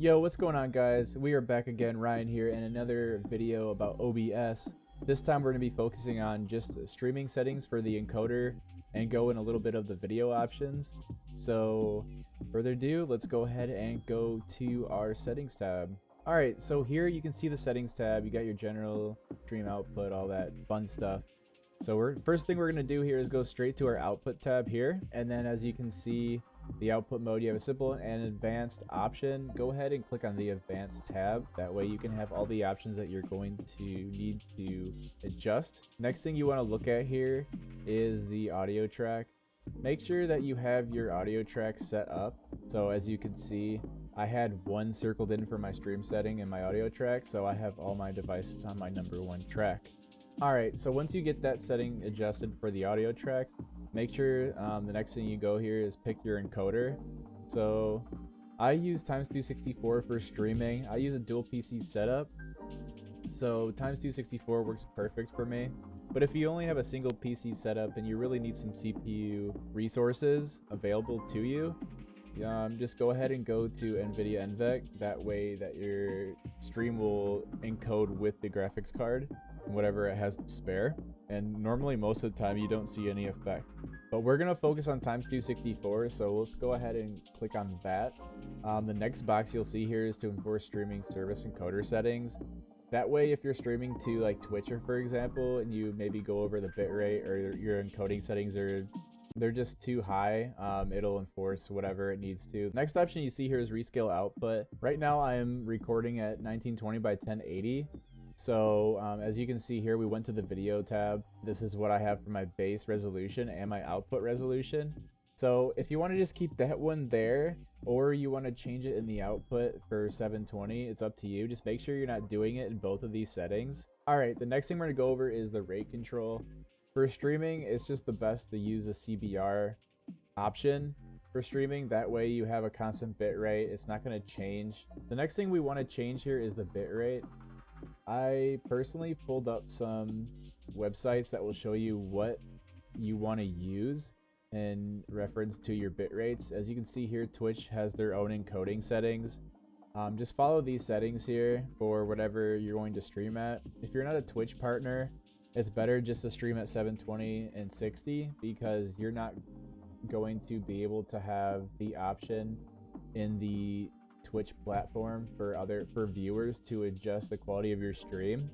Yo, what's going on, guys? We are back again, Ryan here, in another video about OBS. This time we're going to be focusing on just streaming settings for the encoder and go in a little bit of the video options. So further ado, let's go ahead and go to our settings tab. Alright, so here you can see the settings tab. You got your general, stream output, all that fun stuff. So first thing we're going to do here is go straight to our output tab here, and then as you can see, the output mode, you have a simple and advanced option. Go ahead and click on the advanced tab. That way you can have all the options that you're going to need to adjust. Next thing you want to look at here is the audio track. Make sure that you have your audio track set up. So as you can see, I had one circled in for my stream setting in my audio track, so I have all my devices on my #1 track. Alright, so once you get that setting adjusted for the audio tracks, make sure the next thing you go here is pick your encoder. So I use x264 for streaming. I use a dual PC setup, so x264 works perfect for me. But if you only have a single PC setup and you really need some CPU resources available to you, just go ahead and go to NVIDIA NVEC. That way that your stream will encode with the graphics card and whatever it has to spare. And normally most of the time you don't see any effect. But we're going to focus on x264, so let's go ahead and click on that. The next box you'll see here is to enforce streaming service encoder settings. That way if you're streaming to like Twitch, for example, and you maybe go over the bitrate or your encoding settings they're just too high, it'll enforce whatever it needs to. Next option you see here is rescale output. Right now I am recording at 1920 by 1080. So as you can see here, we went to the video tab. This is what I have for my base resolution and my output resolution. So if you want to just keep that one there, or you want to change it in the output for 720, it's up to you. Just make sure you're not doing it in both of these settings. Alright, the next thing we're going to go over is the rate control. For streaming, it's just the best to use a CBR option for streaming. That way you have a constant bit rate. It's not going to change. The next thing we want to change here is the bit rate. I personally pulled up some websites that will show you what you want to use in reference to your bit rates. As you can see here, Twitch has their own encoding settings. Just follow these settings here for whatever you're going to stream at. If you're not a Twitch partner, it's better just to stream at 720 and 60 because you're not going to be able to have the option in the Twitch platform for viewers to adjust the quality of your stream.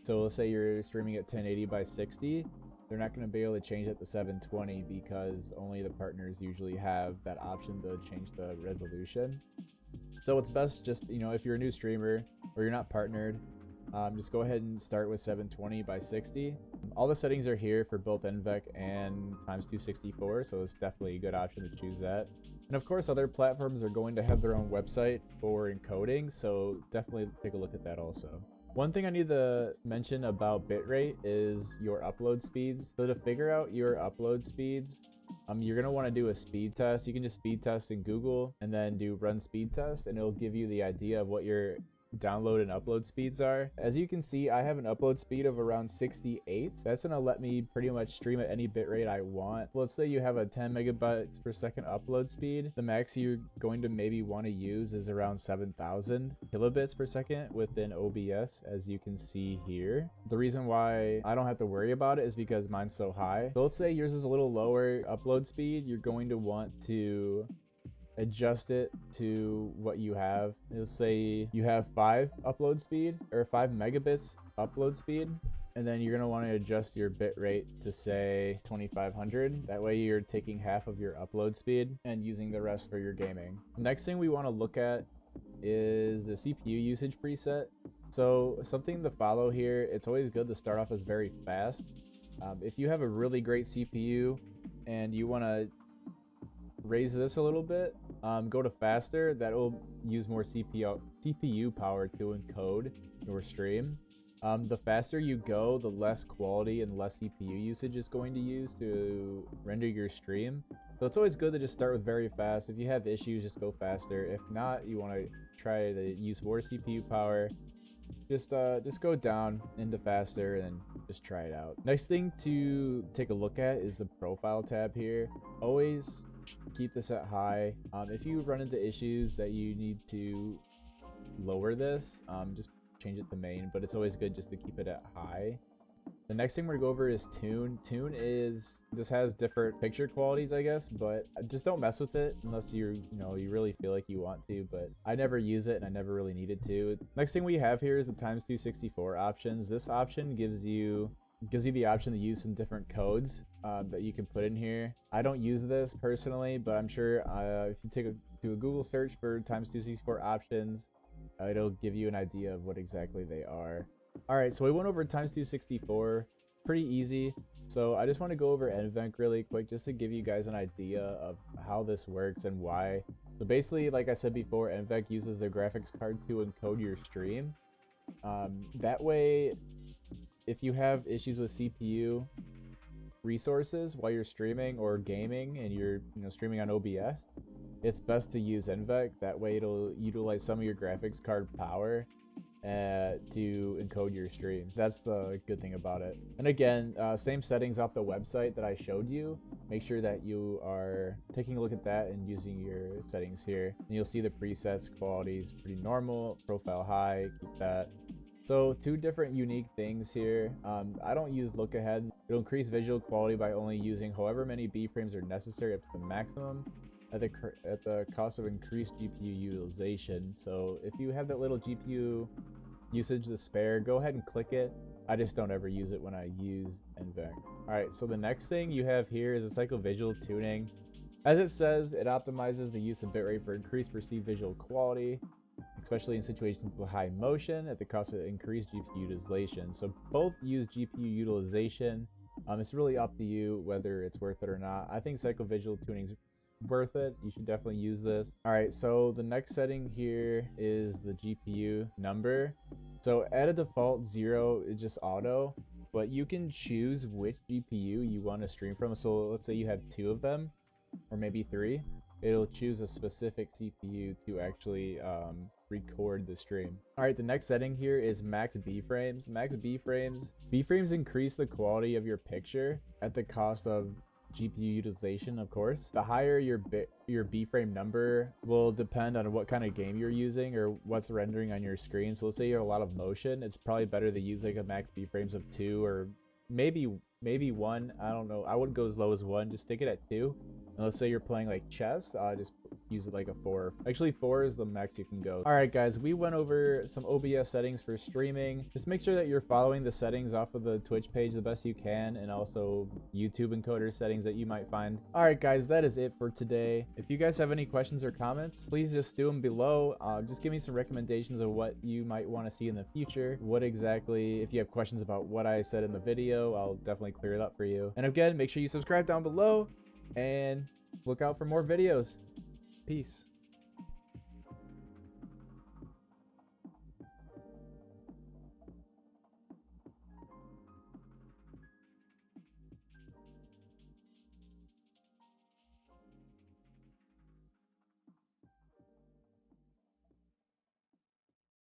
So let's say you're streaming at 1080 by 60, they're not going to be able to change it to 720 because only the partners usually have that option to change the resolution. So it's best just, if you're a new streamer or you're not partnered, just go ahead and start with 720 by 60. All the settings are here for both NVEC and x264, so it's definitely a good option to choose that. And of course, other platforms are going to have their own website for encoding, so definitely take a look at that also. One thing I need to mention about bitrate is your upload speeds. So to figure out your upload speeds, you're going to want to do a speed test. You can just speed test in Google and then do run speed test, and it'll give you the idea of what your download and upload speeds are. As you can see, I have an upload speed of around 68. That's gonna let me pretty much stream at any bitrate I want. Let's say you have a 10 megabytes per second upload speed. The max you're going to maybe want to use is around 7,000 kilobits per second within OBS, as you can see here. The reason why I don't have to worry about it is because mine's so high. So let's say yours is a little lower upload speed. You're going to want to adjust it to what you have. Let's say you have 5 upload speed or 5 megabits upload speed, and then you're going to want to adjust your bit rate to say 2500. That way you're taking half of your upload speed and using the rest for your gaming. Next thing we want to look at is the CPU usage preset. So something to follow here, it's always good to start off as very fast. If you have a really great CPU and you want to raise this a little bit, go to faster. That will use more CPU power to encode your stream. The faster you go, the less quality and less CPU usage is going to use to render your stream. So it's always good to just start with very fast. If you have issues, just go faster. If not, you want to try to use more CPU power. Just go down into faster and just try it out. Next thing to take a look at is the profile tab here. Always keep this at high. If you run into issues that you need to lower this, just change it to main, but it's always good just to keep it at high. The next thing we're gonna go over is tune. Tune just has different picture qualities, I guess, but just don't mess with it unless you really feel like you want to, but I never use it and I never really needed to. Next thing we have here is the x264 options. This option gives you the option to use some different codes that you can put in here. I don't use this personally, but I'm sure if you do a Google search for x264 options, it'll give you an idea of what exactly they are. Alright, so we went over x264, pretty easy. So I just want to go over NVENC really quick just to give you guys an idea of how this works and why. So basically, like I said before, NVENC uses their graphics card to encode your stream. That way, if you have issues with CPU resources while you're streaming or gaming and you're streaming on OBS, it's best to use NVENC. That way it'll utilize some of your graphics card power to encode your streams. That's the good thing about it. And again, same settings off the website that I showed you. Make sure that you are taking a look at that and using your settings here. And you'll see the presets, qualities, pretty normal, profile high, keep that. So two different unique things here. I don't use look ahead. It'll increase visual quality by only using however many B frames are necessary up to the maximum at the cost of increased GPU utilization. So if you have that little GPU usage to spare, go ahead and click it. I just don't ever use it when I use NVENC. Alright, so the next thing you have here is a psychovisual tuning. As it says, it optimizes the use of bitrate for increased perceived visual quality, especially in situations with high motion at the cost of increased GPU utilization. So both use GPU utilization. It's really up to you whether it's worth it or not. I think psychovisual tuning is worth it. You should definitely use this. Alright, so the next setting here is the GPU number. So at a default 0, it's just auto, but you can choose which GPU you want to stream from. So let's say you have 2 of them, or maybe 3. It'll choose a specific CPU to actually record the stream. Alright, the next setting here is max B frames. Max B frames increase the quality of your picture at the cost of GPU utilization, of course. The higher your B frame number will depend on what kind of game you're using or what's rendering on your screen. So let's say you have a lot of motion, it's probably better to use like a max B frames of 2 or maybe 1. I don't know. I wouldn't go as low as 1. Just stick it at 2. And let's say you're playing like chess, just use it like a 4. Actually, 4 is the max you can go. Alright guys, we went over some OBS settings for streaming. Just make sure that you're following the settings off of the Twitch page the best you can, and also YouTube encoder settings that you might find. Alright guys, that is it for today. If you guys have any questions or comments, please just do them below. Just give me some recommendations of what you might want to see in the future. What exactly, if you have questions about what I said in the video, I'll definitely clear it up for you. And again, make sure you subscribe down below and look out for more videos. Peace.